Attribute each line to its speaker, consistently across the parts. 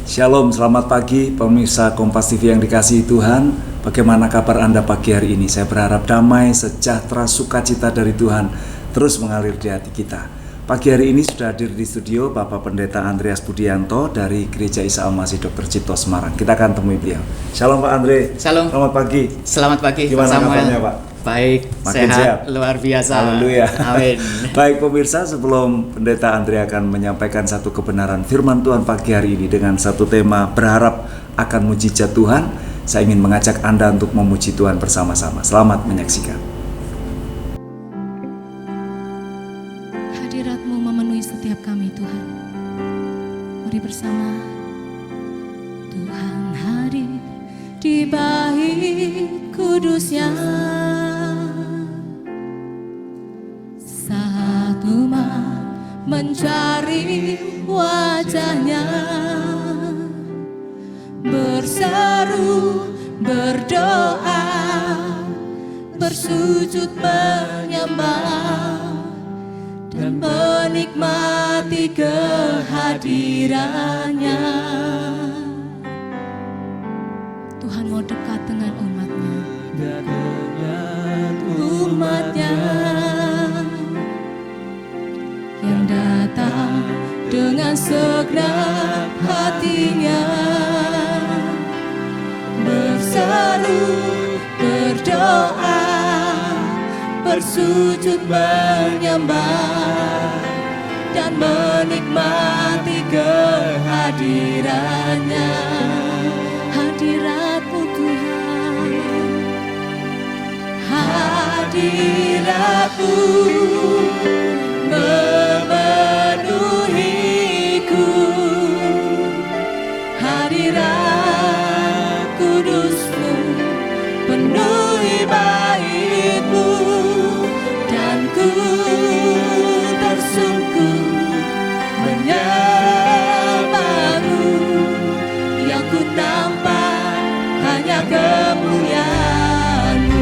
Speaker 1: Shalom, selamat pagi pemirsa Kompas TV yang dikasihi Tuhan. Bagaimana kabar Anda pagi hari ini? Saya berharap damai, sejahtera, sukacita dari Tuhan terus mengalir di hati kita. Pagi hari ini sudah hadir di studio Bapak Pendeta Andreas Budianto dari Gereja Isa Al-Masih Dr. Cipto Semarang. Kita akan temui beliau. Shalom Pak Andre.
Speaker 2: Shalom.
Speaker 1: Selamat pagi.
Speaker 2: Selamat pagi.
Speaker 1: Gimana
Speaker 2: Samuel?
Speaker 1: kabarnya Pak?
Speaker 2: Baik,
Speaker 1: Makin
Speaker 2: sehat,
Speaker 1: sehat.
Speaker 2: luar biasa.
Speaker 1: Haleluya.
Speaker 2: Amin.
Speaker 1: Baik pemirsa, sebelum Pendeta Andre akan menyampaikan satu kebenaran firman Tuhan pagi hari ini dengan satu tema berharap akan mujizat Tuhan, saya ingin mengajak Anda untuk memuji Tuhan bersama-sama. Selamat menyaksikan.
Speaker 3: Hadirat-Mu memenuhi setiap kami Tuhan. Mari bersama. Tuhan hadir di bait kudusnya, saat umat mencari wajahnya, berseru, berdoa, bersujud menyembah, dan menikmati kehadirannya. Tuhan mau dekat dengan umatnya, umatnya yang datang dengan segenap hatinya, berseru, berdoa, bersujud menyembah, dan menikmati kehadirannya. Hadirat-Mu Tuhan, hadirat-Mu memenuhiku, hadirat kudus-Mu penuhi bait-Mu, dan ku tersungkur menyembah-Mu, yang ku nampak hanya kemuliaan-Mu.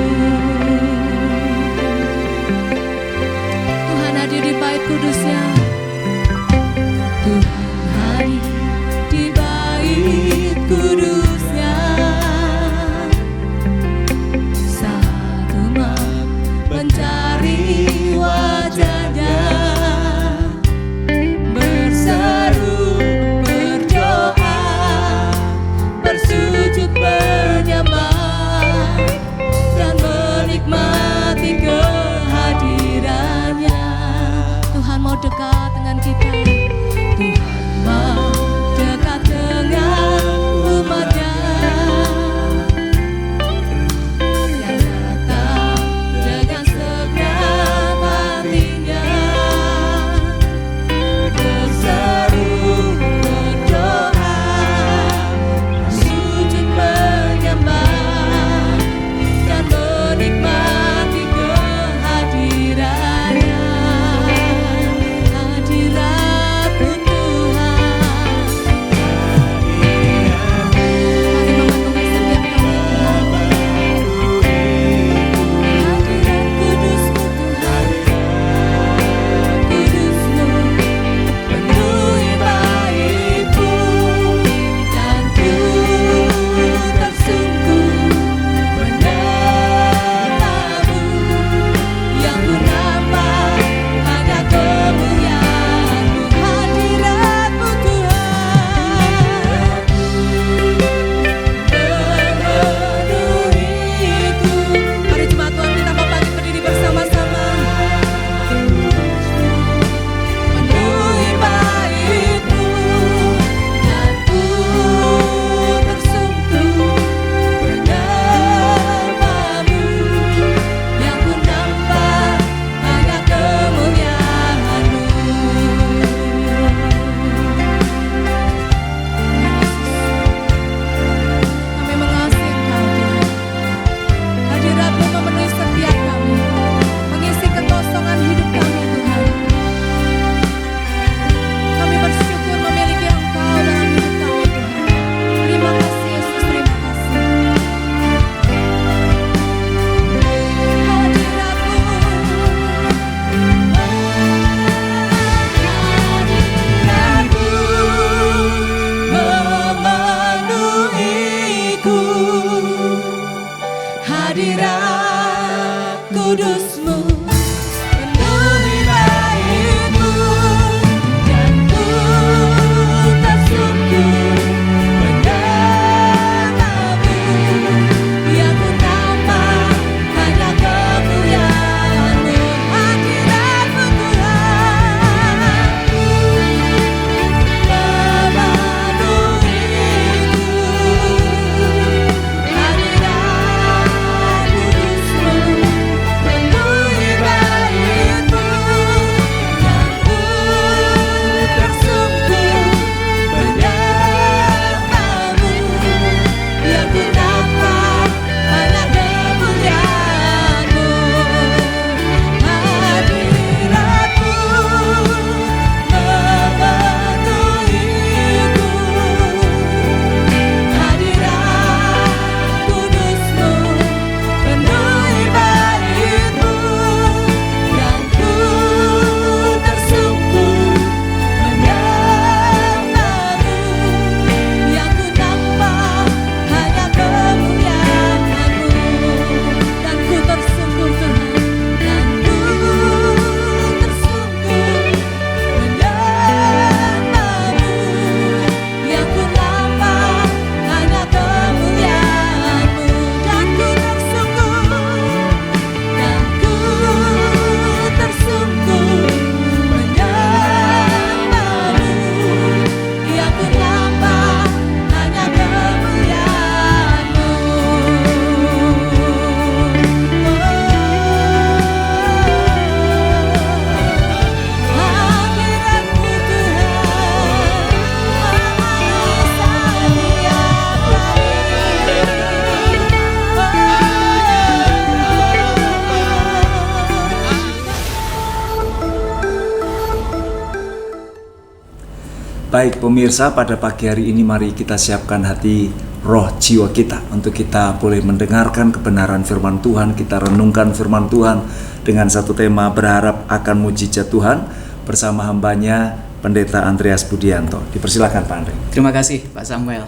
Speaker 1: Baik pemirsa, pada pagi hari ini mari kita siapkan hati, roh, jiwa kita untuk kita boleh mendengarkan kebenaran firman Tuhan. Kita renungkan firman Tuhan dengan satu tema, berharap akan mujizat Tuhan, bersama hambanya Pendeta Andreas Budianto. Dipersilakan Pak Andre.
Speaker 2: Terima kasih Pak Samuel.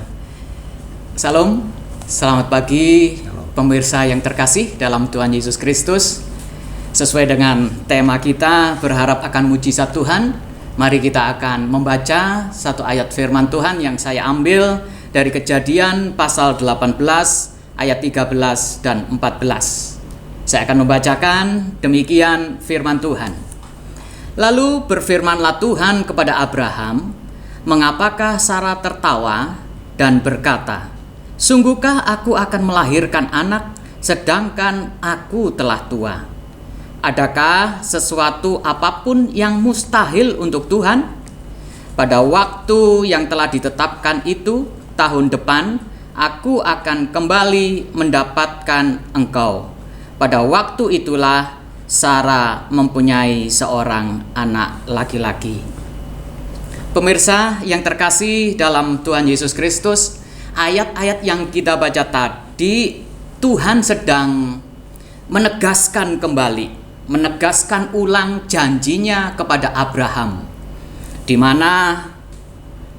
Speaker 2: Salam, selamat pagi pemirsa yang terkasih dalam Tuhan Yesus Kristus. Sesuai dengan tema kita, berharap akan mujizat Tuhan, mari kita akan membaca satu ayat firman Tuhan yang saya ambil dari Kejadian pasal 18 ayat 13 dan 14. Saya akan membacakan demikian firman Tuhan. Lalu berfirmanlah Tuhan kepada Abraham, "Mengapakah Sarah tertawa dan berkata, sungguhkah aku akan melahirkan anak sedangkan aku telah tua? Adakah sesuatu apapun yang mustahil untuk Tuhan? Pada waktu yang telah ditetapkan itu, tahun depan, aku akan kembali mendapatkan engkau. Pada waktu itulah Sarah mempunyai seorang anak laki-laki." Pemirsa yang terkasih dalam Tuhan Yesus Kristus, ayat-ayat yang kita baca tadi, Tuhan sedang menegaskan kembali, menegaskan ulang janjinya kepada Abraham, di mana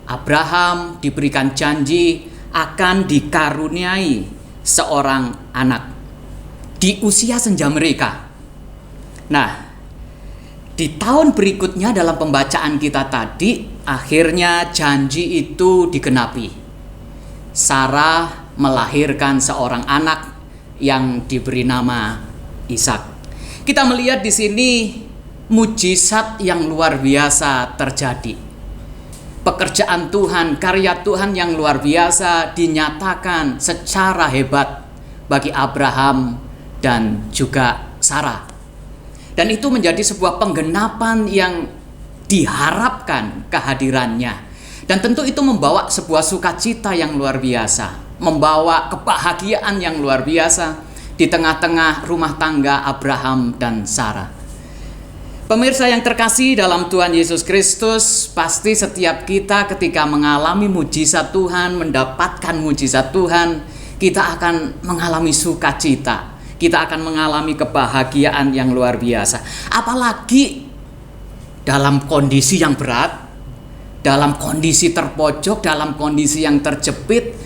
Speaker 2: Abraham diberikan janji akan dikaruniai seorang anak di usia senja mereka. Nah, di tahun berikutnya dalam pembacaan kita tadi, akhirnya janji itu digenapi. Sarah melahirkan seorang anak yang diberi nama Ishak. Kita melihat di sini mujizat yang luar biasa terjadi. Pekerjaan Tuhan, karya Tuhan yang luar biasa dinyatakan secara hebat bagi Abraham dan juga Sarah. Dan itu menjadi sebuah penggenapan yang diharapkan kehadirannya. Dan tentu itu membawa sebuah sukacita yang luar biasa, membawa kebahagiaan yang luar biasa di tengah-tengah rumah tangga Abraham dan Sarah. Pemirsa yang terkasih dalam Tuhan Yesus Kristus, pasti setiap kita ketika mengalami mujizat Tuhan, mendapatkan mujizat Tuhan, kita akan mengalami sukacita, kita akan mengalami kebahagiaan yang luar biasa. Apalagi dalam kondisi yang berat, dalam kondisi terpojok, dalam kondisi yang terjepit,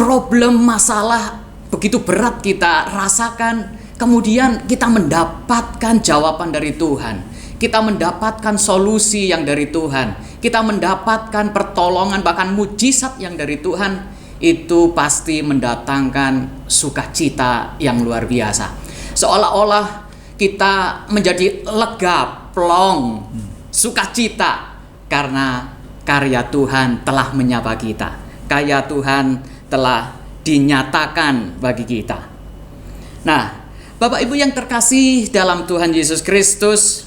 Speaker 2: problem, masalah begitu berat kita rasakan, kemudian kita mendapatkan jawaban dari Tuhan, kita mendapatkan solusi yang dari Tuhan, kita mendapatkan pertolongan, bahkan mujizat yang dari Tuhan, itu pasti mendatangkan sukacita yang luar biasa. Seolah-olah kita menjadi lega, plong, sukacita karena karya Tuhan telah menyapa kita, karya Tuhan telah dinyatakan bagi kita. Nah, Bapak Ibu yang terkasih dalam Tuhan Yesus Kristus,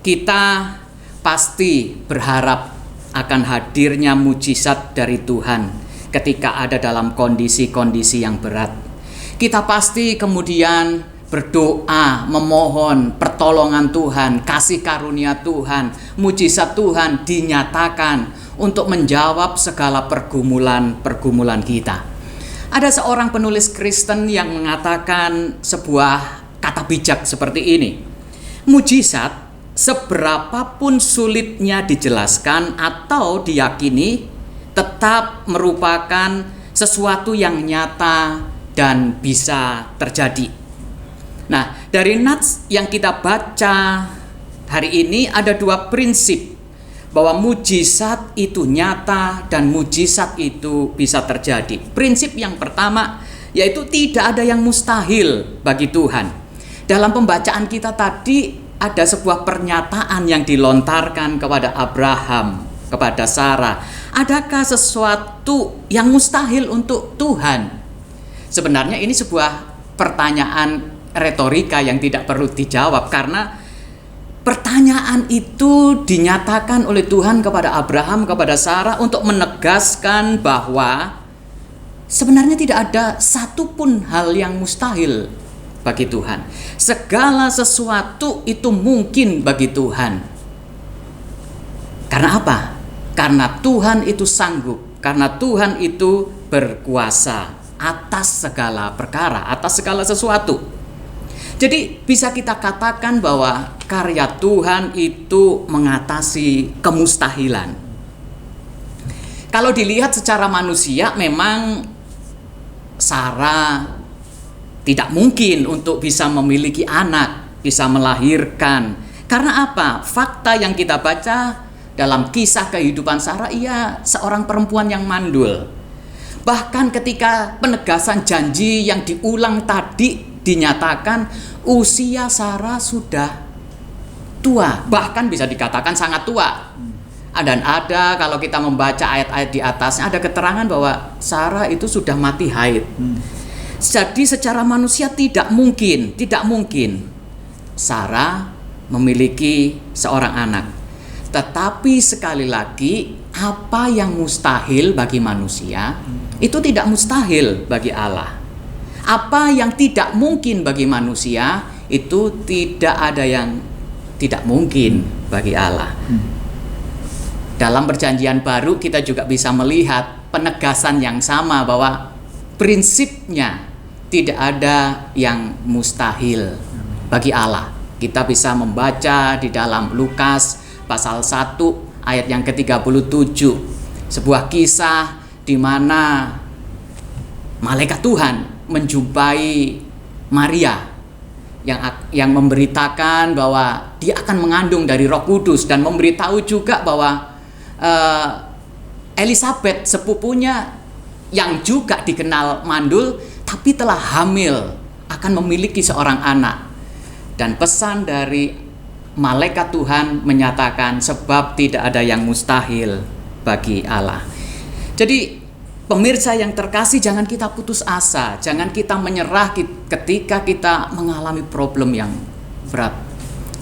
Speaker 2: kita pasti berharap akan hadirnya mujizat dari Tuhan ketika ada dalam kondisi-kondisi yang berat. Kita pasti kemudian berdoa, memohon pertolongan Tuhan, kasih karunia Tuhan, mujizat Tuhan dinyatakan untuk menjawab segala pergumulan-pergumulan kita. Ada seorang penulis Kristen yang mengatakan sebuah kata bijak seperti ini: mujizat seberapapun sulitnya dijelaskan atau diyakini, tetap merupakan sesuatu yang nyata dan bisa terjadi. Nah, dari nats yang kita baca hari ini ada dua prinsip bahwa mujizat itu nyata dan mujizat itu bisa terjadi. Prinsip yang pertama yaitu tidak ada yang mustahil bagi Tuhan. Dalam pembacaan kita tadi ada sebuah pernyataan yang dilontarkan kepada Abraham, kepada Sarah. Adakah sesuatu yang mustahil untuk Tuhan? Sebenarnya ini sebuah pertanyaan retorika yang tidak perlu dijawab, karena pertanyaan itu dinyatakan oleh Tuhan kepada Abraham, kepada Sarah, untuk menegaskan bahwa sebenarnya tidak ada satupun hal yang mustahil bagi Tuhan. Segala sesuatu itu mungkin bagi Tuhan. Karena apa? Karena Tuhan itu sanggup, karena Tuhan itu berkuasa atas segala perkara, atas segala sesuatu. Jadi bisa kita katakan bahwa karya Tuhan itu mengatasi kemustahilan. Kalau dilihat secara manusia, memang Sarah tidak mungkin untuk bisa memiliki anak, bisa melahirkan. Karena apa? Fakta yang kita baca dalam kisah kehidupan Sarah, ia seorang perempuan yang mandul. Bahkan ketika penegasan janji yang diulang tadi dinyatakan, usia Sarah sudah tua, bahkan bisa dikatakan sangat tua. Dan ada, kalau kita membaca ayat-ayat di atasnya, ada keterangan bahwa Sarah itu sudah mati haid. Jadi secara manusia tidak mungkin Sarah memiliki seorang anak. Tetapi sekali lagi, apa yang mustahil bagi manusia itu tidak mustahil bagi Allah. Apa yang tidak mungkin bagi manusia itu tidak ada yang tidak mungkin bagi Allah. Dalam perjanjian baru kita juga bisa melihat penegasan yang sama bahwa prinsipnya tidak ada yang mustahil bagi Allah. Kita bisa membaca di dalam Lukas pasal 1 ayat yang ke-37, sebuah kisah di mana malaikat Tuhan menjumpai Maria yang memberitakan bahwa dia akan mengandung dari Roh Kudus, dan memberitahu juga bahwa Elizabeth sepupunya yang juga dikenal mandul tapi telah hamil akan memiliki seorang anak. Dan pesan dari malaikat Tuhan menyatakan, sebab tidak ada yang mustahil bagi Allah. Jadi pemirsa yang terkasih, jangan kita putus asa, jangan kita menyerah ketika kita mengalami problem yang berat,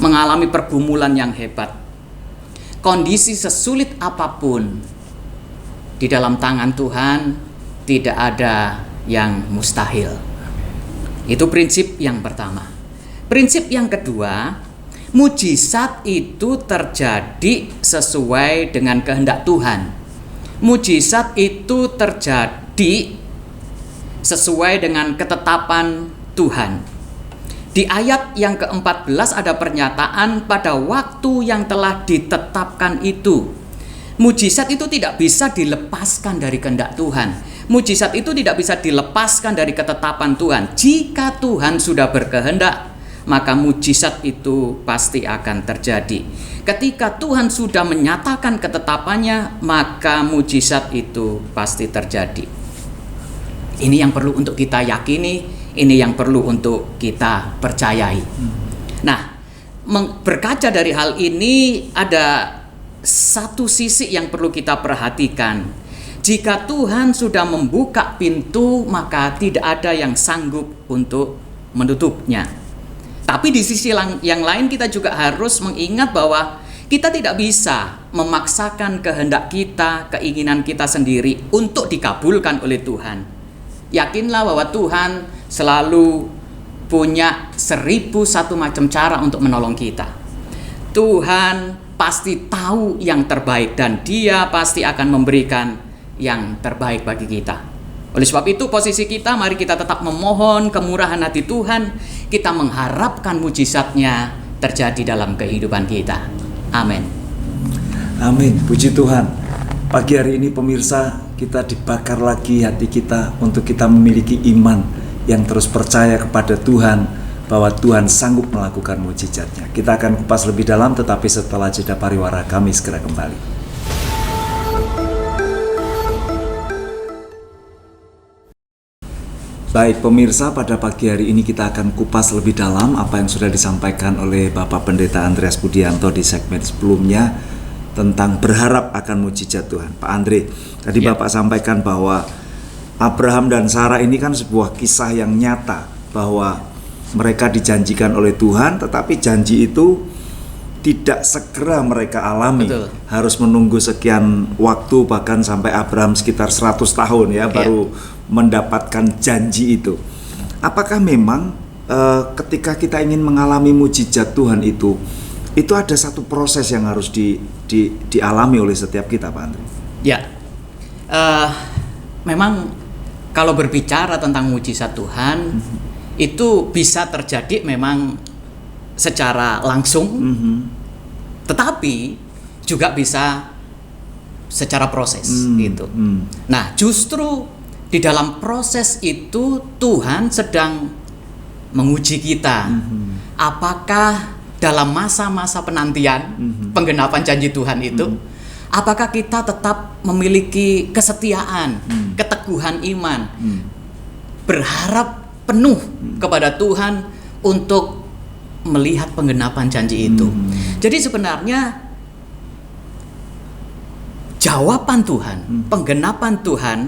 Speaker 2: mengalami pergumulan yang hebat. Kondisi sesulit apapun, di dalam tangan Tuhan tidak ada yang mustahil. Itu prinsip yang pertama. Prinsip yang kedua, mujizat itu terjadi sesuai dengan kehendak Tuhan. Mujizat itu terjadi sesuai dengan ketetapan Tuhan. Di ayat yang ke-14 ada pernyataan pada waktu yang telah ditetapkan itu. Mujizat itu tidak bisa dilepaskan dari kehendak Tuhan. Mujizat itu tidak bisa dilepaskan dari ketetapan Tuhan. Jika Tuhan sudah berkehendak, maka mujizat itu pasti akan terjadi. Ketika Tuhan sudah menyatakan ketetapannya, maka mujizat itu pasti terjadi. Ini yang perlu untuk kita yakini, ini yang perlu untuk kita percayai. Nah, berkaca dari hal ini, ada satu sisi yang perlu kita perhatikan. Jika Tuhan sudah membuka pintu, maka tidak ada yang sanggup untuk menutupnya. Tapi di sisi yang lain kita juga harus mengingat bahwa kita tidak bisa memaksakan kehendak kita, keinginan kita sendiri untuk dikabulkan oleh Tuhan. Yakinlah bahwa Tuhan selalu punya 1001 macam cara untuk menolong kita. Tuhan pasti tahu yang terbaik dan Dia pasti akan memberikan yang terbaik bagi kita. Oleh sebab itu, posisi kita, mari kita tetap memohon kemurahan hati Tuhan. Kita mengharapkan mujizatnya terjadi dalam kehidupan kita. Amin.
Speaker 1: Amin. Puji Tuhan. Pagi hari ini pemirsa, kita dibakar lagi hati kita untuk kita memiliki iman yang terus percaya kepada Tuhan, bahwa Tuhan sanggup melakukan mujizatnya. Kita akan kupas lebih dalam, tetapi setelah jeda pariwara kami segera kembali. Baik pemirsa, pada pagi hari ini kita akan kupas lebih dalam apa yang sudah disampaikan oleh Bapak Pendeta Andreas Budianto di segmen sebelumnya tentang berharap akan mujizat Tuhan. Pak Andre, tadi Bapak sampaikan bahwa Abraham dan Sarah ini kan sebuah kisah yang nyata, bahwa mereka dijanjikan oleh Tuhan, tetapi janji itu tidak segera mereka alami. Betul. Harus menunggu sekian waktu, bahkan sampai Abraham sekitar 100 tahun ya baru mendapatkan janji itu. Apakah memang ketika kita ingin mengalami mujizat Tuhan itu itu ada satu proses yang harus dialami oleh setiap kita, Pak Andre.
Speaker 2: Ya, memang kalau berbicara tentang mujizat Tuhan, itu bisa terjadi memang secara langsung, tetapi juga bisa secara proses gitu. Nah, justru di dalam proses itu Tuhan sedang menguji kita. Apakah dalam masa-masa penantian penggenapan janji Tuhan itu, apakah kita tetap memiliki kesetiaan, keteguhan iman, berharap penuh kepada Tuhan untuk melihat penggenapan janji itu. Jadi sebenarnya jawaban Tuhan, penggenapan Tuhan,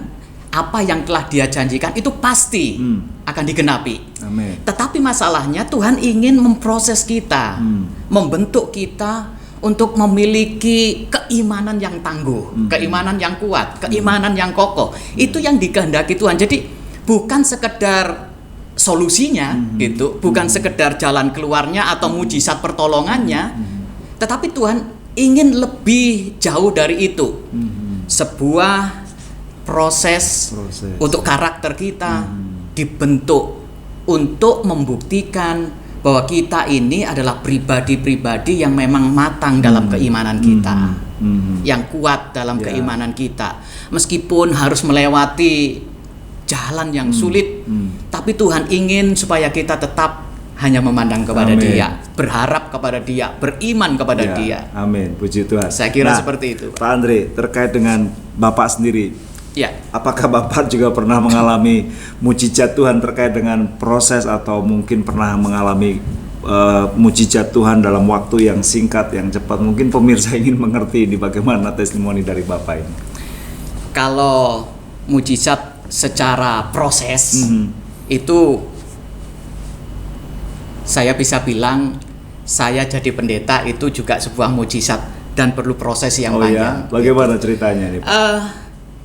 Speaker 2: apa yang telah Dia janjikan itu pasti akan digenapi.
Speaker 1: Amin.
Speaker 2: Tetapi masalahnya Tuhan ingin memproses kita, membentuk kita untuk memiliki keimanan yang tangguh, keimanan yang kuat, keimanan yang kokoh. Itu yang dikehendaki Tuhan. Jadi bukan sekedar solusinya gitu, bukan sekedar jalan keluarnya atau mujizat pertolongannya, tetapi Tuhan ingin lebih jauh dari itu. Sebuah proses untuk karakter kita dibentuk untuk membuktikan bahwa kita ini adalah pribadi-pribadi yang memang matang dalam keimanan kita, yang kuat dalam keimanan kita, meskipun harus melewati jalan yang sulit, tapi Tuhan ingin supaya kita tetap hanya memandang kepada Dia, berharap kepada Dia, beriman kepada Dia.
Speaker 1: Amin, puji Tuhan.
Speaker 2: Saya kira seperti itu,
Speaker 1: Pak Andre, terkait dengan Bapak sendiri,
Speaker 2: ya.
Speaker 1: Apakah Bapak juga pernah mengalami mujizat Tuhan terkait dengan proses, atau mungkin pernah mengalami mujizat Tuhan dalam waktu yang singkat, yang cepat? Mungkin pemirsa ingin mengerti ini bagaimana testimoni dari Bapak ini.
Speaker 2: Kalau mujizat secara proses itu saya bisa bilang saya jadi pendeta itu juga sebuah mujizat dan perlu proses yang panjang.
Speaker 1: Ya? Bagaimana ceritanya nih, Pak?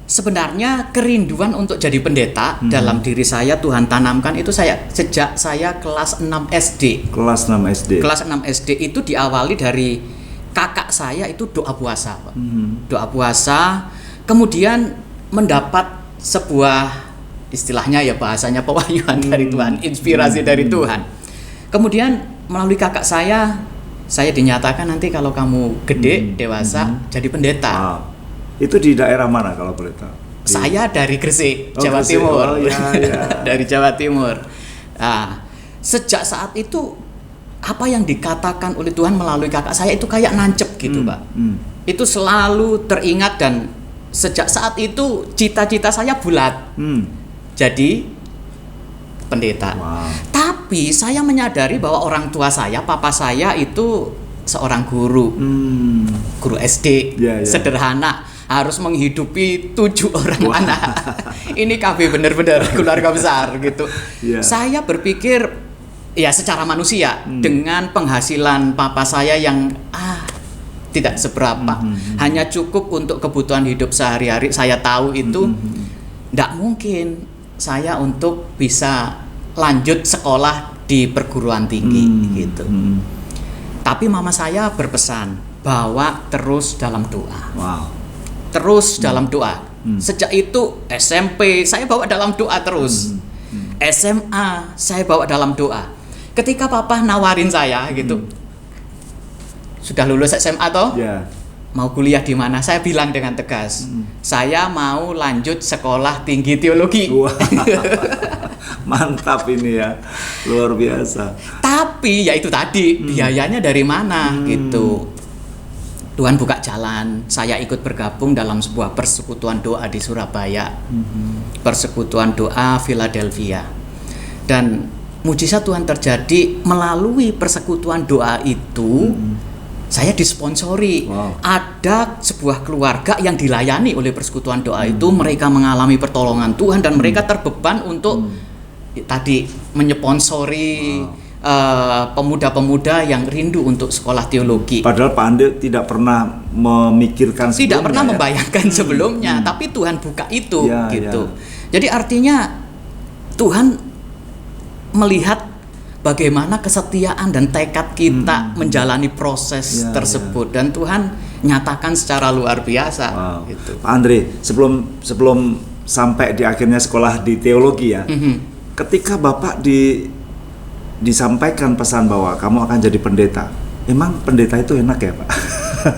Speaker 2: Sebenarnya kerinduan untuk jadi pendeta dalam diri saya Tuhan tanamkan itu sejak saya kelas 6 SD.
Speaker 1: Kelas 6 SD.
Speaker 2: Kelas 6 SD itu diawali dari kakak saya itu doa puasa, Pak. Doa puasa, kemudian mendapat sebuah istilahnya ya bahasanya pewahyuan dari Tuhan, inspirasi dari Tuhan. Kemudian melalui kakak saya dinyatakan nanti kalau kamu gede, dewasa jadi pendeta.
Speaker 1: Itu di daerah mana kalau boleh tahu?
Speaker 2: Saya dari Gresik, Jawa Timur. Dari Jawa Timur. Nah, sejak saat itu apa yang dikatakan oleh Tuhan melalui kakak saya itu kayak nancep gitu, Pak. Itu selalu teringat, dan sejak saat itu cita-cita saya bulat. Jadi pendeta. Tapi saya menyadari bahwa orang tua saya, papa saya itu seorang guru. Guru SD, sederhana, harus menghidupi 7 orang anak. Ini KB benar-benar keluarga besar gitu. Saya berpikir ya secara manusia, dengan penghasilan papa saya yang tidak seberapa, hanya cukup untuk kebutuhan hidup sehari-hari. Saya tahu itu tidak mungkin saya untuk bisa lanjut sekolah di perguruan tinggi gitu. Tapi mama saya berpesan bahwa terus dalam doa. Terus dalam doa. Sejak itu SMP saya bawa dalam doa terus. SMA saya bawa dalam doa. Ketika papa nawarin saya gitu, sudah lulus SMA toh? Mau kuliah di mana? Saya bilang dengan tegas, saya mau lanjut sekolah tinggi teologi.
Speaker 1: Mantap ini ya, luar biasa.
Speaker 2: Tapi ya itu tadi, biayanya dari mana gitu. Tuhan buka jalan, saya ikut bergabung dalam sebuah persekutuan doa di Surabaya, persekutuan doa Philadelphia. Dan mujizat Tuhan terjadi melalui persekutuan doa itu. Saya disponsori. Ada sebuah keluarga yang dilayani oleh persekutuan doa itu. Mereka mengalami pertolongan Tuhan dan mereka terbeban untuk tadi menyponsori pemuda-pemuda yang rindu untuk sekolah teologi.
Speaker 1: Padahal Pak Ande tidak pernah memikirkan sebelumnya.
Speaker 2: Tidak pernah membayangkan sebelumnya, tapi Tuhan buka itu gitu. Jadi artinya Tuhan melihat bagaimana kesetiaan dan tekad kita menjalani proses tersebut, dan Tuhan nyatakan secara luar biasa.
Speaker 1: Wow.
Speaker 2: Gitu.
Speaker 1: Pak Andre, sebelum sampai di akhirnya sekolah di teologi ya, ketika Bapak disampaikan pesan bahwa kamu akan jadi pendeta, emang pendeta itu enak ya Pak?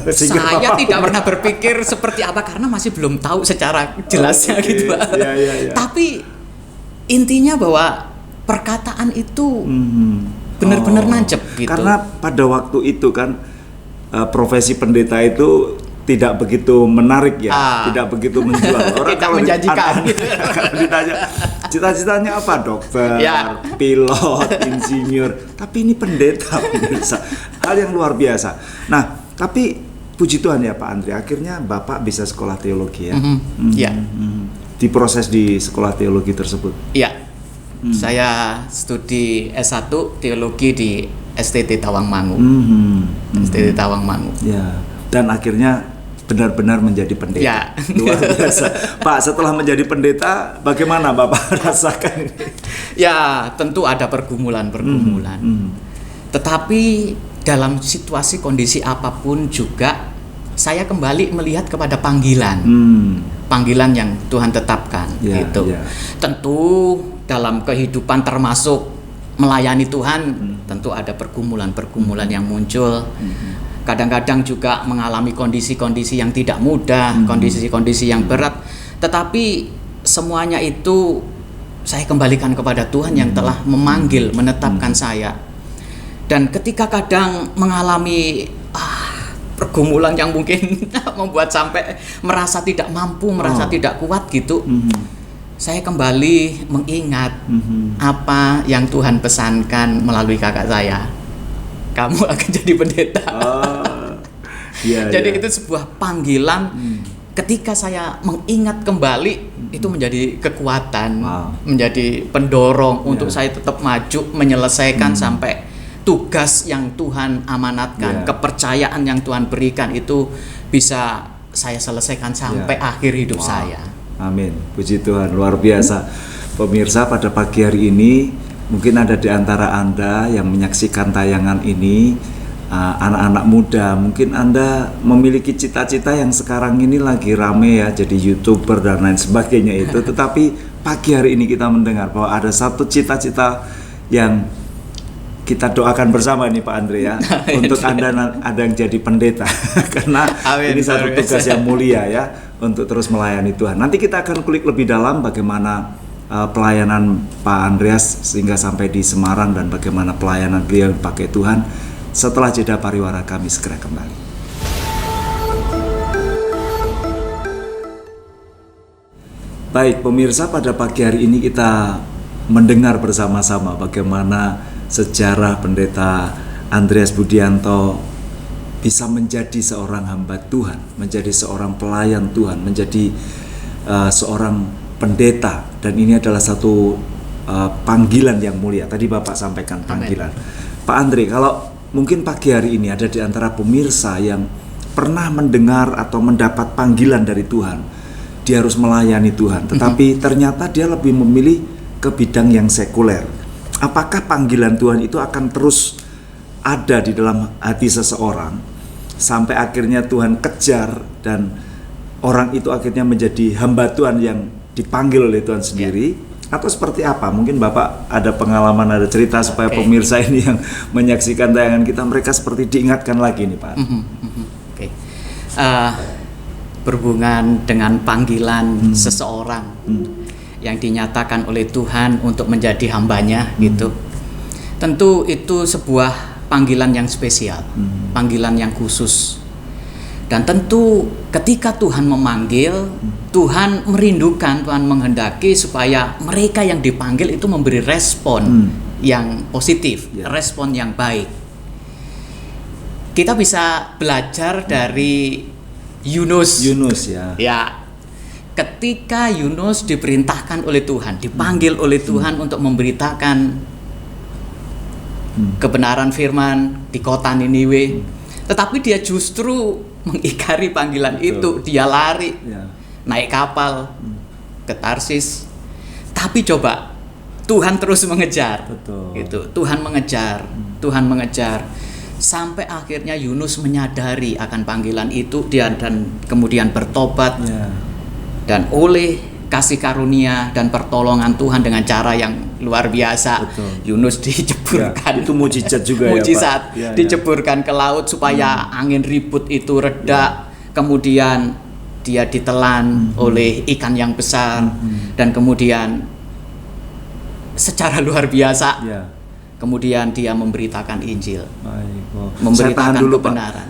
Speaker 2: Saya tidak pernah berpikir seperti apa karena masih belum tahu secara jelasnya gitu Pak.
Speaker 1: Ya.
Speaker 2: Tapi intinya bahwa perkataan itu benar-benar nancep gitu.
Speaker 1: Karena pada waktu itu kan profesi pendeta itu tidak begitu menarik ya, tidak begitu menjual. Orang
Speaker 2: tidak menjanjikan.
Speaker 1: Kalau ditanya cita-citanya apa, dokter, pilot, insinyur, tapi ini pendeta, pemirsa. Hal yang luar biasa. Nah, tapi puji Tuhan ya Pak Andre, akhirnya Bapak bisa sekolah teologi ya. Diproses di sekolah teologi tersebut.
Speaker 2: Iya. Saya studi S1 teologi di STT Tawangmangu. STT Tawangmangu.
Speaker 1: Ya. Dan akhirnya benar-benar menjadi pendeta.
Speaker 2: Ya.
Speaker 1: Luar biasa. Pak, setelah menjadi pendeta, bagaimana Bapak rasakan ini?
Speaker 2: Ya, tentu ada pergumulan-pergumulan. Tetapi dalam situasi kondisi apapun juga saya kembali melihat kepada panggilan. Panggilan yang Tuhan tetapkan gitu. Tentu dalam kehidupan termasuk melayani Tuhan, tentu ada pergumulan-pergumulan yang muncul. Kadang-kadang juga mengalami kondisi-kondisi yang tidak mudah, kondisi-kondisi yang berat. Tetapi semuanya itu saya kembalikan kepada Tuhan yang telah memanggil, menetapkan saya. Dan ketika kadang mengalami pergumulan yang mungkin membuat sampai merasa tidak mampu, merasa tidak kuat gitu, saya kembali mengingat apa yang Tuhan pesankan melalui kakak saya. Kamu akan jadi pendeta. Jadi itu sebuah panggilan. Ketika saya mengingat kembali, itu menjadi kekuatan, menjadi pendorong untuk saya tetap maju, menyelesaikan sampai tugas yang Tuhan amanatkan, kepercayaan yang Tuhan berikan itu bisa saya selesaikan sampai akhir hidup saya.
Speaker 1: Amin, puji Tuhan, luar biasa. Pemirsa, pada pagi hari ini mungkin ada di antara Anda yang menyaksikan tayangan ini, anak-anak muda, mungkin Anda memiliki cita-cita yang sekarang ini lagi rame ya, jadi YouTuber dan lain sebagainya itu. Tetapi pagi hari ini kita mendengar bahwa ada satu cita-cita yang kita doakan bersama nih Pak Andre ya, untuk Anda ada yang jadi pendeta karena ini satu tugas yang mulia ya, untuk terus melayani Tuhan. Nanti kita akan kulik lebih dalam bagaimana pelayanan Pak Andreas sehingga sampai di Semarang dan bagaimana pelayanan beliau dipakai Tuhan. Setelah jeda pariwara kami segera kembali. Baik pemirsa, pada pagi hari ini kita mendengar bersama-sama bagaimana sejarah pendeta Andreas Budianto bisa menjadi seorang hamba Tuhan, menjadi seorang pelayan Tuhan, menjadi seorang pendeta, dan ini adalah satu panggilan yang mulia. Tadi Bapak sampaikan panggilan. Amen. Pak Andre, kalau mungkin pagi hari ini ada di antara pemirsa yang pernah mendengar atau mendapat panggilan dari Tuhan, dia harus melayani Tuhan, tetapi ternyata dia lebih memilih ke bidang yang sekuler. Apakah panggilan Tuhan itu akan terus ada di dalam hati seseorang sampai akhirnya Tuhan kejar dan orang itu akhirnya menjadi hamba Tuhan yang dipanggil oleh Tuhan sendiri, atau seperti apa? Mungkin Bapak ada pengalaman, ada cerita supaya pemirsa ini yang menyaksikan tayangan kita, mereka seperti diingatkan lagi nih Pak.
Speaker 2: Berhubungan dengan panggilan seseorang yang dinyatakan oleh Tuhan untuk menjadi hambanya gitu. Tentu itu sebuah panggilan yang spesial, panggilan yang khusus. Dan tentu ketika Tuhan memanggil, Tuhan merindukan, Tuhan menghendaki supaya mereka yang dipanggil itu memberi respon yang positif, respon yang baik. Kita bisa belajar dari Yunus ya. Ketika Yunus diperintahkan oleh Tuhan, dipanggil oleh Tuhan untuk memberitakan kebenaran firman di kota Niniwe, tetapi dia justru mengingkari panggilan itu. Dia lari, naik kapal ke Tarsis. Tapi coba Tuhan terus mengejar.
Speaker 1: Betul.
Speaker 2: Gitu. Tuhan mengejar sampai akhirnya Yunus menyadari akan panggilan itu, dia dan kemudian bertobat.
Speaker 1: Ya.
Speaker 2: Dan oleh kasih karunia dan pertolongan Tuhan dengan cara yang luar biasa,
Speaker 1: Betul.
Speaker 2: Yunus diceburkan.
Speaker 1: Ya, itu mukjizat juga
Speaker 2: mukjizat,
Speaker 1: ya, Pak. Ya,
Speaker 2: diceburkan ke laut supaya angin ribut itu reda. Kemudian dia ditelan oleh ikan yang besar, dan kemudian secara luar biasa
Speaker 1: Ya.
Speaker 2: kemudian dia memberitakan Injil,
Speaker 1: Baik. Oh. Saya tahan
Speaker 2: memberitakan
Speaker 1: dulu, Pak.
Speaker 2: kebenaran.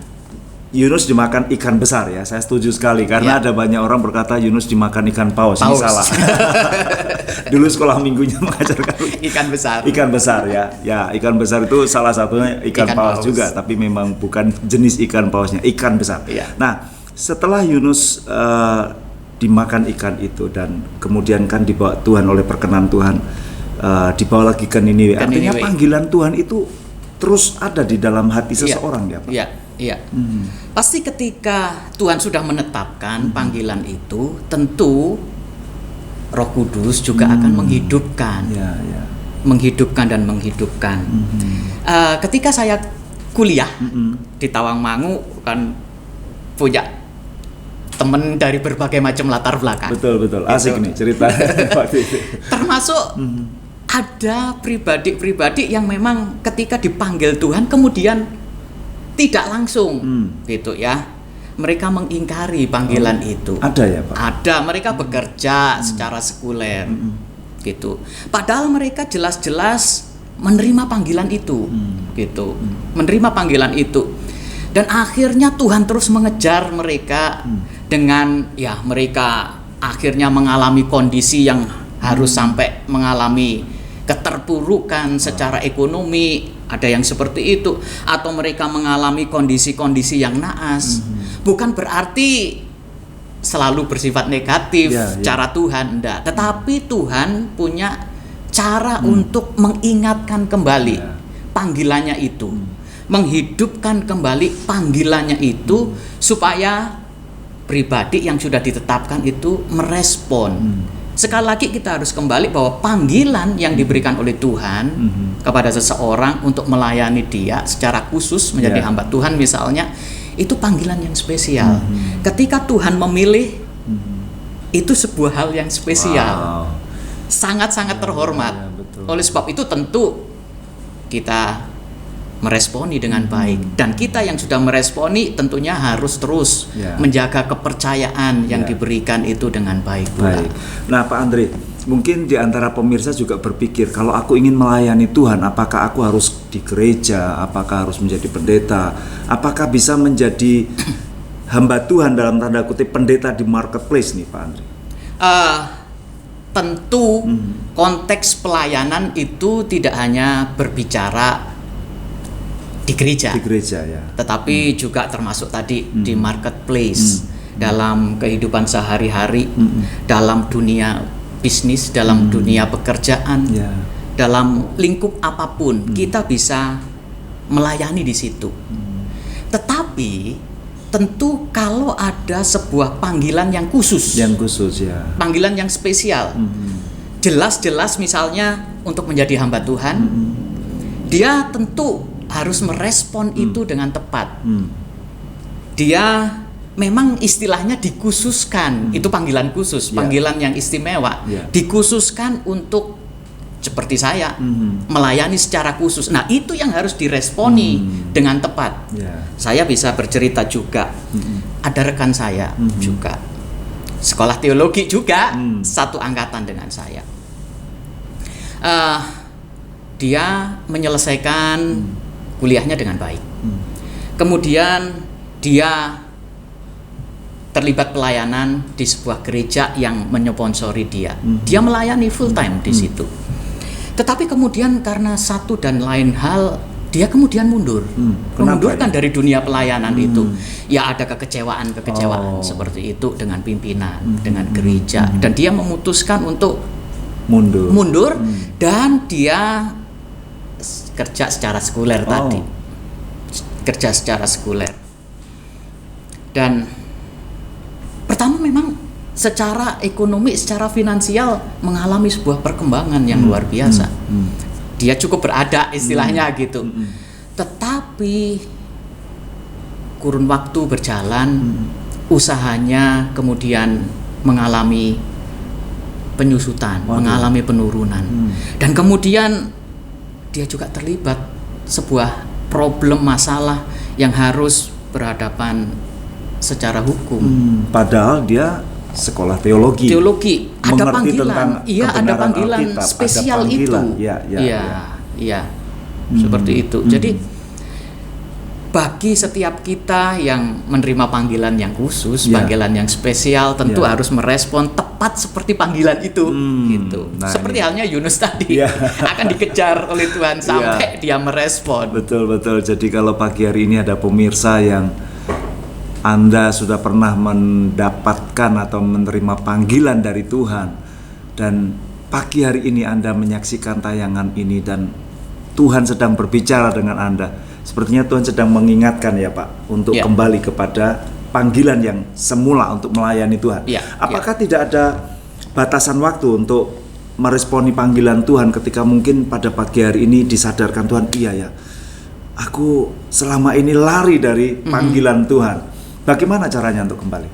Speaker 1: Yunus dimakan ikan besar ya, saya setuju sekali karena
Speaker 2: Ya.
Speaker 1: ada banyak orang berkata Yunus dimakan ikan paus. Ini
Speaker 2: Paus.
Speaker 1: salah. Dulu sekolah minggunya mengajarkan
Speaker 2: Ikan besar.
Speaker 1: ikan besar ya. Ya, ikan besar itu salah satunya ikan paus
Speaker 2: paus
Speaker 1: juga, tapi memang bukan jenis ikan pausnya, ikan besar.
Speaker 2: Iya.
Speaker 1: Nah, setelah Yunus dimakan ikan itu dan kemudian kan dibawa Tuhan oleh perkenan Tuhan, dibawa lagi ke Niniwe.
Speaker 2: Ke
Speaker 1: Artinya
Speaker 2: Niniwe.
Speaker 1: panggilan Tuhan itu terus ada di dalam hati seseorang ya, Pak.
Speaker 2: Iya, iya. Pasti ketika Tuhan sudah menetapkan panggilan itu, tentu Roh Kudus juga akan menghidupkan,
Speaker 1: Ya, ya.
Speaker 2: menghidupkan dan menghidupkan. Ketika saya kuliah di Tawangmangu, kan punya teman dari berbagai macam latar belakang.
Speaker 1: Betul, asik
Speaker 2: Gitu.
Speaker 1: nih cerita waktu itu.
Speaker 2: Termasuk ada pribadi-pribadi yang memang ketika dipanggil Tuhan kemudian tidak langsung gitu ya. Mereka mengingkari panggilan itu.
Speaker 1: Ada ya, Pak?
Speaker 2: Ada, mereka bekerja secara sekuler gitu. Padahal mereka jelas-jelas menerima panggilan itu gitu. Menerima panggilan itu. Dan akhirnya Tuhan terus mengejar mereka dengan ya mereka akhirnya mengalami kondisi yang harus sampai mengalami keterpurukan secara ekonomi, ada yang seperti itu, atau mereka mengalami kondisi-kondisi yang naas. Bukan berarti selalu bersifat negatif cara Tuhan, enggak. Tetapi Tuhan punya cara untuk mengingatkan kembali panggilannya itu, menghidupkan kembali panggilannya itu supaya pribadi yang sudah ditetapkan itu merespon. Sekali lagi kita harus kembali bahwa panggilan yang diberikan oleh Tuhan kepada seseorang untuk melayani dia secara khusus menjadi hamba Tuhan misalnya, itu panggilan yang spesial. Ketika Tuhan memilih, itu sebuah hal yang spesial. Sangat-sangat terhormat. Oleh sebab itu tentu kita meresponi dengan baik, dan kita yang sudah meresponi tentunya harus terus menjaga kepercayaan yang diberikan itu dengan baik pula.
Speaker 1: Nah, Pak Andre, mungkin di antara pemirsa juga berpikir, kalau aku ingin melayani Tuhan, apakah aku harus di gereja, apakah harus menjadi pendeta, apakah bisa menjadi hamba Tuhan dalam tanda kutip pendeta di marketplace nih, Pak Andre?
Speaker 2: Tentu konteks pelayanan itu tidak hanya berbicara di gereja ya. Tetapi juga termasuk tadi di marketplace, dalam kehidupan sehari-hari, dalam dunia bisnis, dalam dunia pekerjaan, dalam lingkup apapun kita bisa melayani di situ. Tetapi tentu kalau ada sebuah panggilan yang khusus panggilan yang spesial, jelas-jelas misalnya untuk menjadi hamba Tuhan, dia tentu harus merespon itu dengan tepat. Dia memang istilahnya dikhususkan, itu panggilan khusus, panggilan yang istimewa, dikhususkan untuk seperti saya melayani secara khusus. Nah, itu yang harus diresponi dengan tepat. Saya bisa bercerita juga, ada rekan saya juga sekolah teologi juga, satu angkatan dengan saya. Dia menyelesaikan kuliahnya dengan baik. Kemudian dia terlibat pelayanan di sebuah gereja yang menyponsori dia. Dia melayani full time di situ. Tetapi kemudian karena satu dan lain hal, dia kemudian mundur. Mengundurkan dari dunia pelayanan itu. Ya ada kekecewaan seperti itu dengan pimpinan, dengan gereja, dan dia memutuskan untuk mundur dan dia kerja secara sekuler tadi. Kerja secara sekuler. Dan pertama memang secara ekonomi, secara finansial mengalami sebuah perkembangan yang luar biasa. Dia cukup berada istilahnya gitu. Tetapi kurun waktu berjalan, usahanya kemudian mengalami penyusutan, mengalami penurunan. Dan kemudian dia juga terlibat sebuah problem masalah yang harus berhadapan secara hukum.
Speaker 1: Padahal dia sekolah teologi. Ada
Speaker 2: mengerti
Speaker 1: panggilan.
Speaker 2: Iya, ada panggilan
Speaker 1: Alkitab,
Speaker 2: spesial
Speaker 1: ada panggilan.
Speaker 2: itu.
Speaker 1: Iya.
Speaker 2: Seperti itu. Jadi bagi setiap kita yang menerima panggilan yang khusus, panggilan yang spesial, tentu harus merespon tepat seperti panggilan itu, gitu.
Speaker 1: Nah,
Speaker 2: seperti halnya Yunus tadi akan dikejar oleh Tuhan sampai dia merespon.
Speaker 1: Betul. Jadi kalau pagi hari ini ada pemirsa yang Anda sudah pernah mendapatkan atau menerima panggilan dari Tuhan, dan pagi hari ini Anda menyaksikan tayangan ini dan Tuhan sedang berbicara dengan Anda. Sepertinya Tuhan sedang mengingatkan ya Pak, untuk kembali kepada panggilan yang semula untuk melayani Tuhan. Apakah tidak ada batasan waktu untuk meresponi panggilan Tuhan ketika mungkin pada pagi hari ini disadarkan Tuhan, iya ya, aku selama ini lari dari panggilan Tuhan. Bagaimana caranya untuk kembali?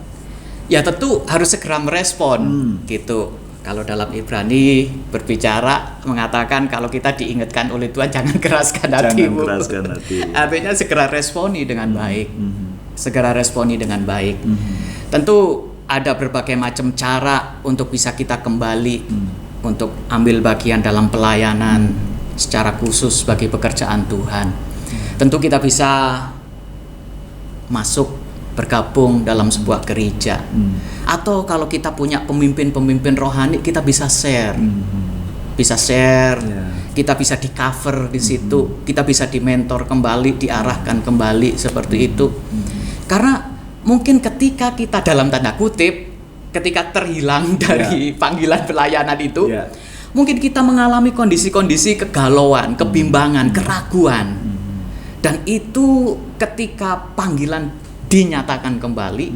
Speaker 2: Ya tentu harus segera merespon gitu. Kalau dalam Ibrani berbicara mengatakan kalau kita diingatkan oleh Tuhan jangan keraskan hatimu. Artinya segera responi dengan baik. Segera responi dengan baik. Tentu ada berbagai macam cara untuk bisa kita kembali untuk ambil bagian dalam pelayanan secara khusus bagi pekerjaan Tuhan. Tentu kita bisa masuk bergabung dalam sebuah gereja, atau kalau kita punya pemimpin-pemimpin rohani kita bisa share, kita bisa di cover di situ, kita bisa dimentor kembali, diarahkan kembali seperti itu. Karena mungkin ketika kita dalam tanda kutip, ketika terhilang dari panggilan pelayanan itu, mungkin kita mengalami kondisi-kondisi kegalauan, kebimbangan, keraguan, dan itu ketika panggilan dinyatakan kembali,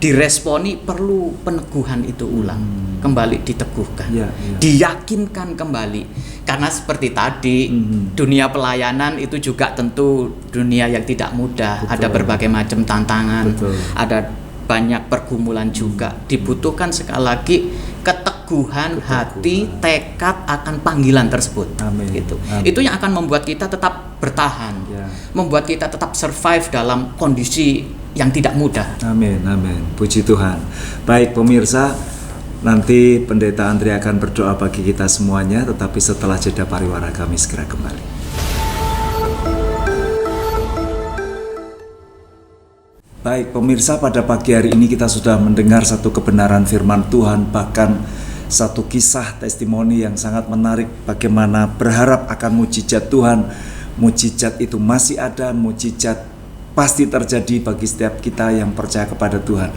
Speaker 2: diresponi, perlu peneguhan itu ulang, kembali diteguhkan, diyakinkan kembali. Karena seperti tadi, dunia pelayanan itu juga tentu dunia yang tidak mudah. Ada berbagai macam tantangan, ada banyak pergumulan juga. Dibutuhkan sekali lagi keteguhan hati, tekad akan panggilan tersebut. Gitu. Itu yang akan membuat kita tetap bertahan, membuat kita tetap survive dalam kondisi yang tidak mudah.
Speaker 1: Amin. Puji Tuhan. Baik pemirsa, nanti Pendeta Andri akan berdoa bagi kita semuanya, tetapi setelah jeda pariwara kami segera kembali. Baik pemirsa, pada pagi hari ini kita sudah mendengar satu kebenaran firman Tuhan, bahkan satu kisah testimoni yang sangat menarik, bagaimana berharap akan mujizat Tuhan. Mujizat itu masih ada, mujizat pasti terjadi bagi setiap kita yang percaya kepada Tuhan.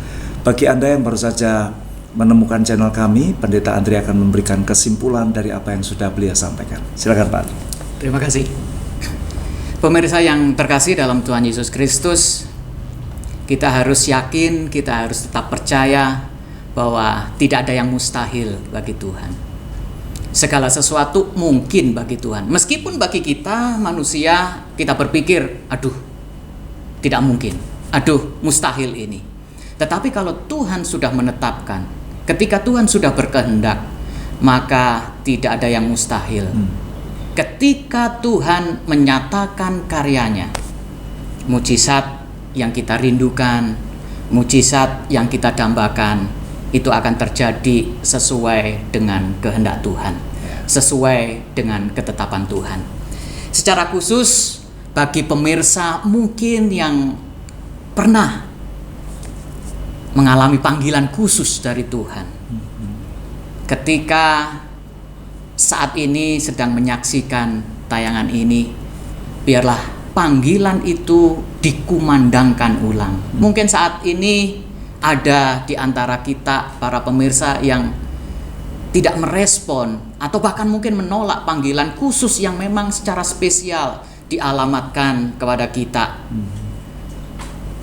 Speaker 1: Bagi Anda yang baru saja menemukan channel kami, Pendeta Andri akan memberikan kesimpulan dari apa yang sudah beliau sampaikan. Silakan Pak Andri.
Speaker 2: Terima kasih. Pemirsa yang terkasih dalam Tuhan Yesus Kristus, kita harus yakin, kita harus tetap percaya bahwa tidak ada yang mustahil bagi Tuhan. Segala sesuatu mungkin bagi Tuhan. Meskipun bagi kita manusia, kita berpikir, aduh, tidak mungkin, aduh, mustahil ini. Tetapi kalau Tuhan sudah menetapkan, ketika Tuhan sudah berkehendak, maka tidak ada yang mustahil. Ketika Tuhan menyatakan karyanya, mujizat yang kita rindukan, mujizat yang kita dambakan, itu akan terjadi sesuai dengan kehendak Tuhan, sesuai dengan ketetapan Tuhan. Secara khusus bagi pemirsa mungkin yang pernah mengalami panggilan khusus dari Tuhan, ketika saat ini sedang menyaksikan tayangan ini, biarlah panggilan itu dikumandangkan ulang. Mungkin saat ini ada di antara kita para pemirsa yang tidak merespon atau bahkan mungkin menolak panggilan khusus yang memang secara spesial dialamatkan kepada kita.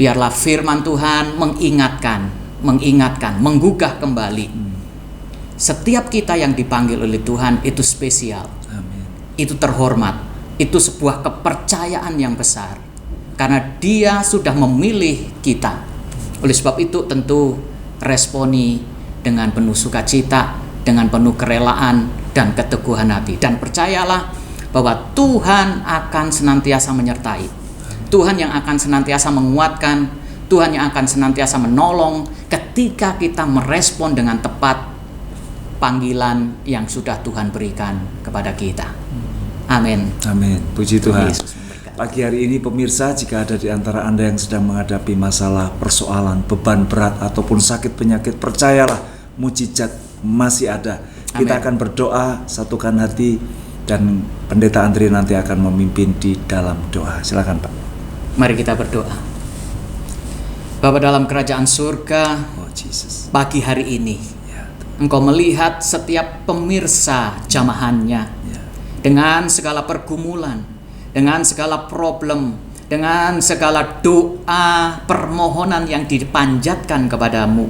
Speaker 2: Biarlah firman Tuhan mengingatkan mengingatkan, menggugah kembali. Setiap kita yang dipanggil oleh Tuhan itu spesial.
Speaker 1: Amin.
Speaker 2: Itu terhormat. Itu sebuah kepercayaan yang besar. Karena Dia sudah memilih kita. Oleh sebab itu tentu responi dengan penuh sukacita, dengan penuh kerelaan dan keteguhan hati. Dan percayalah bahwa Tuhan akan senantiasa menyertai. Tuhan yang akan senantiasa menguatkan, Tuhan yang akan senantiasa menolong ketika kita merespon dengan tepat panggilan yang sudah Tuhan berikan kepada kita. Amin.
Speaker 1: Amin. Puji Tuhan.
Speaker 2: Yesus memberkati.
Speaker 1: Pagi hari ini pemirsa, jika ada di antara Anda yang sedang menghadapi masalah, persoalan, beban berat ataupun sakit penyakit, percayalah mujizat masih ada. Kita
Speaker 2: Amin.
Speaker 1: akan berdoa, satukan hati, dan Pendeta Andri nanti akan memimpin di dalam doa. Silakan Pak.
Speaker 2: Mari kita berdoa. Bapa dalam kerajaan surga,
Speaker 1: Oh Jesus.
Speaker 2: pagi hari ini
Speaker 1: Ya,
Speaker 2: Engkau melihat setiap pemirsa jamahannya
Speaker 1: ya.
Speaker 2: dengan segala pergumulan, dengan segala problem, dengan segala doa permohonan yang dipanjatkan kepadamu.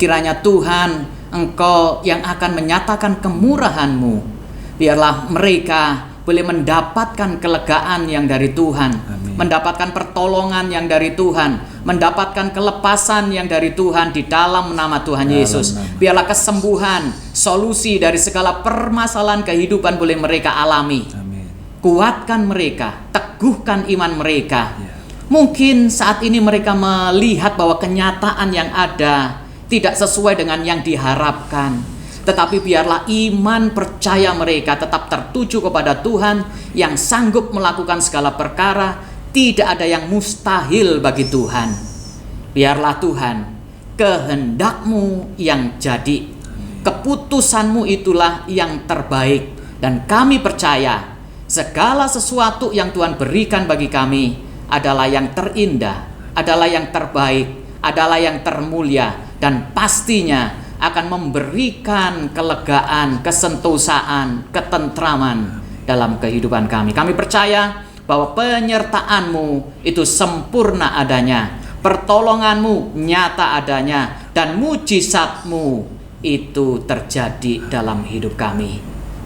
Speaker 2: Kiranya Tuhan, Engkau yang akan menyatakan kemurahan-Mu. Biarlah mereka boleh mendapatkan kelegaan yang dari Tuhan,
Speaker 1: Amin.
Speaker 2: mendapatkan pertolongan yang dari Tuhan, mendapatkan kelepasan yang dari Tuhan di dalam nama Tuhan
Speaker 1: Dalam
Speaker 2: Yesus.
Speaker 1: nama.
Speaker 2: Biarlah kesembuhan, solusi dari segala permasalahan kehidupan boleh mereka alami.
Speaker 1: Amin.
Speaker 2: Kuatkan mereka, teguhkan iman mereka.
Speaker 1: Ya.
Speaker 2: Mungkin saat ini mereka melihat bahwa kenyataan yang ada tidak sesuai dengan yang diharapkan. Tetapi biarlah iman percaya mereka tetap tertuju kepada Tuhan yang sanggup melakukan segala perkara. Tidak ada yang mustahil bagi Tuhan. Biarlah Tuhan, kehendak-Mu yang jadi, keputusan-Mu itulah yang terbaik. Dan kami percaya segala sesuatu yang Tuhan berikan bagi kami adalah yang terindah, adalah yang terbaik, adalah yang termulia, dan pastinya akan memberikan kelegaan, kesentosaan, ketentraman dalam kehidupan kami. Kami percaya bahwa penyertaan-Mu itu sempurna adanya, pertolongan-Mu nyata adanya, dan mujizat-Mu itu terjadi dalam hidup kami.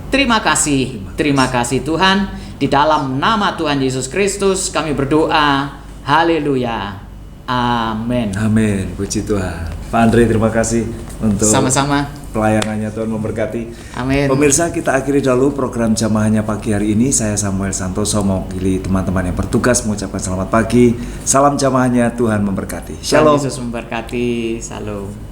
Speaker 2: Terima kasih Tuhan. Di dalam nama Tuhan Yesus Kristus kami berdoa. Haleluya. Amin.
Speaker 1: Amin. Puji Tuhan. Pak Andre, terima kasih untuk
Speaker 2: Sama-sama.
Speaker 1: pelayanannya. Tuhan memberkati.
Speaker 2: Amin.
Speaker 1: Pemirsa, kita akhiri dahulu program Jamaahnya pagi hari ini. Saya Samuel Santoso mewakili teman-teman yang bertugas mengucapkan selamat pagi. Salam jamaahnya, Tuhan memberkati.
Speaker 2: Tuhan
Speaker 1: Shalom.
Speaker 2: Yesus memberkati. Shalom.